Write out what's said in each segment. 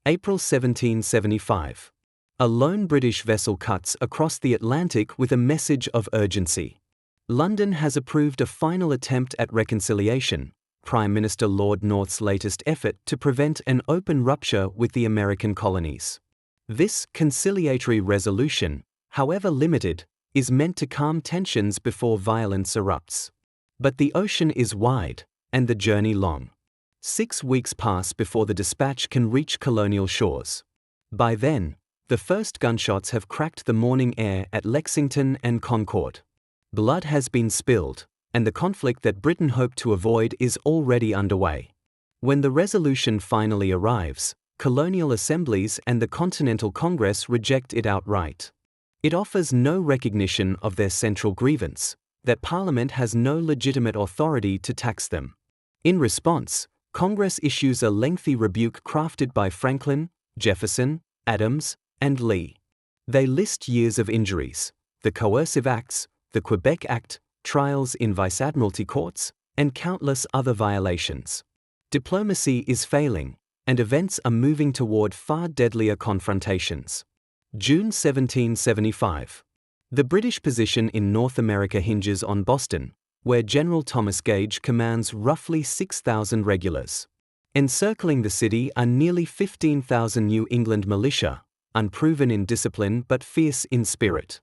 April 1775. A lone British vessel cuts across the Atlantic with a message of urgency. London has approved a final attempt at reconciliation, Prime Minister Lord North's latest effort to prevent an open rupture with the American colonies. This conciliatory resolution, however limited, is meant to calm tensions before violence erupts. But the ocean is wide, and the journey long. 6 weeks pass before the dispatch can reach colonial shores. By then, the first gunshots have cracked the morning air at Lexington and Concord. Blood has been spilled, and the conflict that Britain hoped to avoid is already underway. When the resolution finally arrives, colonial assemblies and the Continental Congress reject it outright. It offers no recognition of their central grievance, that Parliament has no legitimate authority to tax them. In response, Congress issues a lengthy rebuke crafted by Franklin, Jefferson, Adams, and Lee. They list years of injuries, the coercive acts, the Quebec Act, trials in vice-admiralty courts, and countless other violations. Diplomacy is failing, and events are moving toward far deadlier confrontations. June 1775. The British position in North America hinges on Boston, where General Thomas Gage commands roughly 6,000 regulars. Encircling the city are nearly 15,000 New England militia, unproven in discipline but fierce in spirit.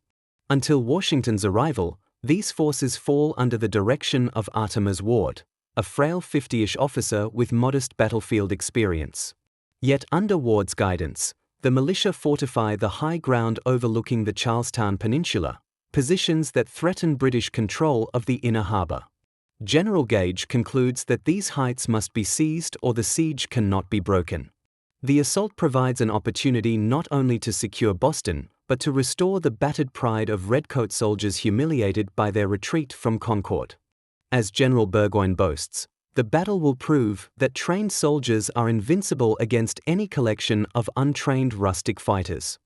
Until Washington's arrival, these forces fall under the direction of Artemas Ward, a frail 50-ish officer with modest battlefield experience. Yet under Ward's guidance, the militia fortify the high ground overlooking the Charlestown Peninsula, positions that threaten British control of the inner harbor. General Gage concludes that these heights must be seized or the siege cannot be broken. The assault provides an opportunity not only to secure Boston, but to restore the battered pride of redcoat soldiers humiliated by their retreat from Concord. As General Burgoyne boasts, the battle will prove that trained soldiers are invincible against any collection of untrained rustic fighters.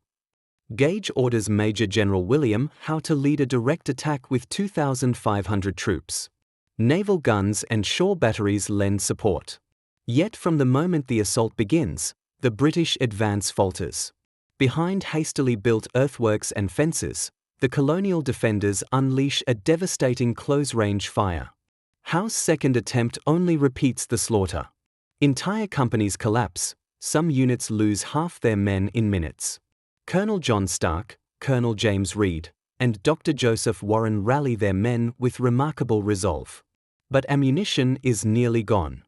Gage orders Major General William Howe to lead a direct attack with 2,500 troops. Naval guns and shore batteries lend support. Yet from the moment the assault begins, the British advance falters. Behind hastily built earthworks and fences, the colonial defenders unleash a devastating close-range fire. Howe's second attempt only repeats the slaughter. Entire companies collapse, some units lose half their men in minutes. Colonel John Stark, Colonel James Reed, and Dr. Joseph Warren rally their men with remarkable resolve. But ammunition is nearly gone.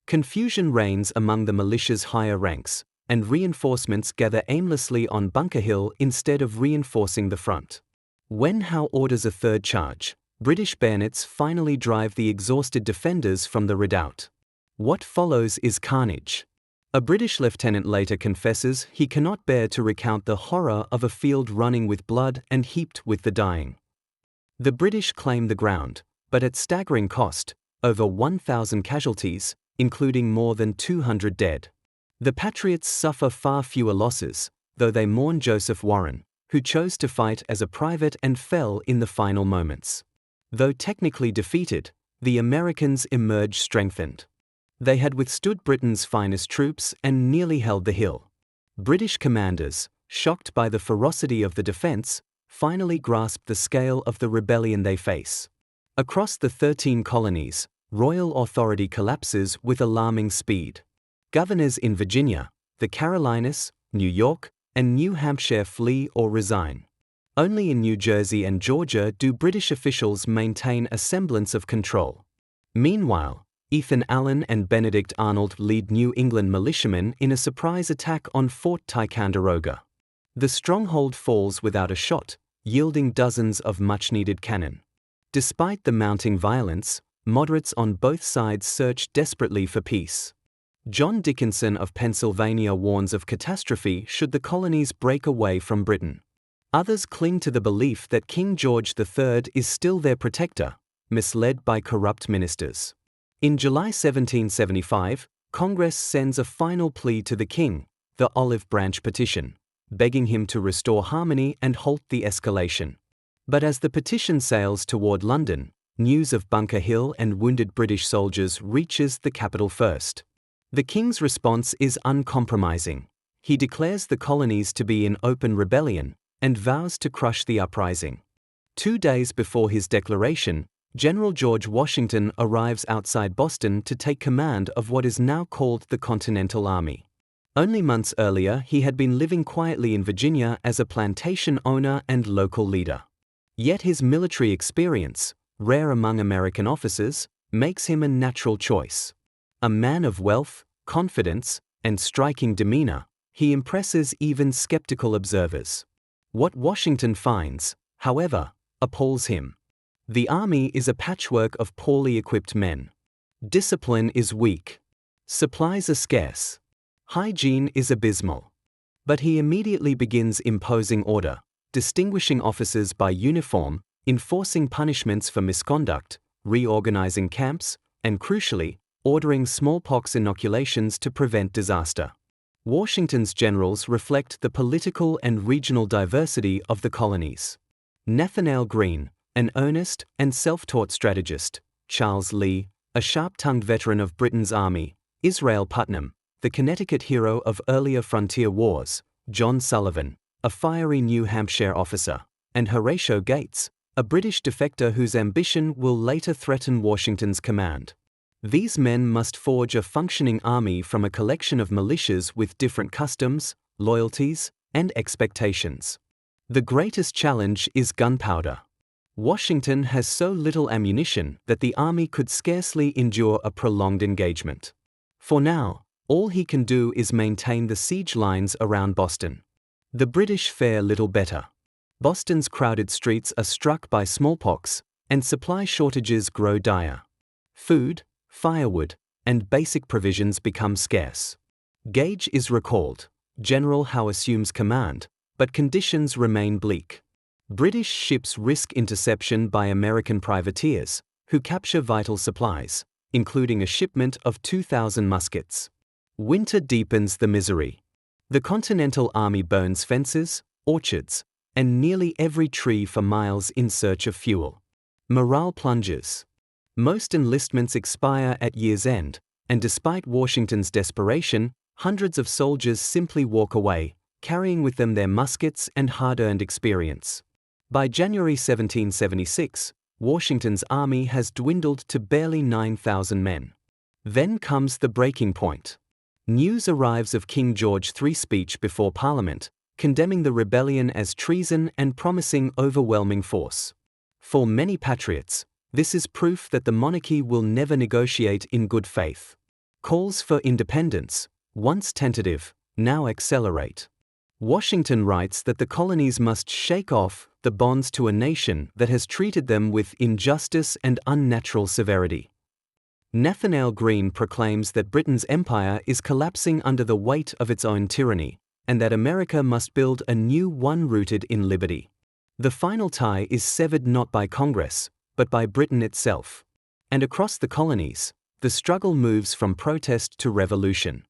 Confusion reigns among the militia's higher ranks, and reinforcements gather aimlessly on Bunker Hill instead of reinforcing the front. When Howe orders a third charge, British bayonets finally drive the exhausted defenders from the redoubt. What follows is carnage. A British lieutenant later confesses he cannot bear to recount the horror of a field running with blood and heaped with the dying. The British claim the ground, but at staggering cost, over 1,000 casualties, including more than 200 dead. The Patriots suffer far fewer losses, though they mourn Joseph Warren, who chose to fight as a private and fell in the final moments. Though technically defeated, the Americans emerge strengthened. They had withstood Britain's finest troops and nearly held the hill. British commanders, shocked by the ferocity of the defense, finally grasp the scale of the rebellion they face. Across the 13 colonies, royal authority collapses with alarming speed. Governors in Virginia, the Carolinas, New York, and New Hampshire flee or resign. Only in New Jersey and Georgia do British officials maintain a semblance of control. Meanwhile, Ethan Allen and Benedict Arnold lead New England militiamen in a surprise attack on Fort Ticonderoga. The stronghold falls without a shot, yielding dozens of much-needed cannon. Despite the mounting violence, moderates on both sides search desperately for peace. John Dickinson of Pennsylvania warns of catastrophe should the colonies break away from Britain. Others cling to the belief that King George III is still their protector, misled by corrupt ministers. In July 1775, Congress sends a final plea to the king, the Olive Branch Petition, begging him to restore harmony and halt the escalation. But as the petition sails toward London, news of Bunker Hill and wounded British soldiers reaches the capital first. The king's response is uncompromising. He declares the colonies to be in open rebellion and vows to crush the uprising. 2 days before his declaration, General George Washington arrives outside Boston to take command of what is now called the Continental Army. Only months earlier, he had been living quietly in Virginia as a plantation owner and local leader. Yet his military experience, rare among American officers, makes him a natural choice. A man of wealth, confidence, and striking demeanor, he impresses even skeptical observers. What Washington finds, however, appalls him. The army is a patchwork of poorly equipped men. Discipline is weak. Supplies are scarce. Hygiene is abysmal. But he immediately begins imposing order, distinguishing officers by uniform, enforcing punishments for misconduct, reorganizing camps, and crucially, ordering smallpox inoculations to prevent disaster. Washington's generals reflect the political and regional diversity of the colonies. Nathanael Greene, an earnest and self-taught strategist; Charles Lee, a sharp-tongued veteran of Britain's army; Israel Putnam, the Connecticut hero of earlier frontier wars; John Sullivan, a fiery New Hampshire officer; and Horatio Gates, a British defector whose ambition will later threaten Washington's command. These men must forge a functioning army from a collection of militias with different customs, loyalties, and expectations. The greatest challenge is gunpowder. Washington has so little ammunition that the army could scarcely endure a prolonged engagement. For now, all he can do is maintain the siege lines around Boston. The British fare little better. Boston's crowded streets are struck by smallpox, and supply shortages grow dire. Food, firewood, and basic provisions become scarce. Gage is recalled. General Howe assumes command, but conditions remain bleak. British ships risk interception by American privateers, who capture vital supplies, including a shipment of 2,000 muskets. Winter deepens the misery. The Continental Army burns fences, orchards, and nearly every tree for miles in search of fuel. Morale plunges. Most enlistments expire at year's end, and despite Washington's desperation, hundreds of soldiers simply walk away, carrying with them their muskets and hard-earned experience. By January 1776, Washington's army has dwindled to barely 9,000 men. Then comes the breaking point. News arrives of King George III's speech before Parliament, condemning the rebellion as treason and promising overwhelming force. For many patriots, this is proof that the monarchy will never negotiate in good faith. Calls for independence, once tentative, now accelerate. Washington writes that the colonies must shake off the bonds to a nation that has treated them with injustice and unnatural severity. Nathanael Greene proclaims that Britain's empire is collapsing under the weight of its own tyranny, and that America must build a new one rooted in liberty. The final tie is severed not by Congress, but by Britain itself. And across the colonies, the struggle moves from protest to revolution.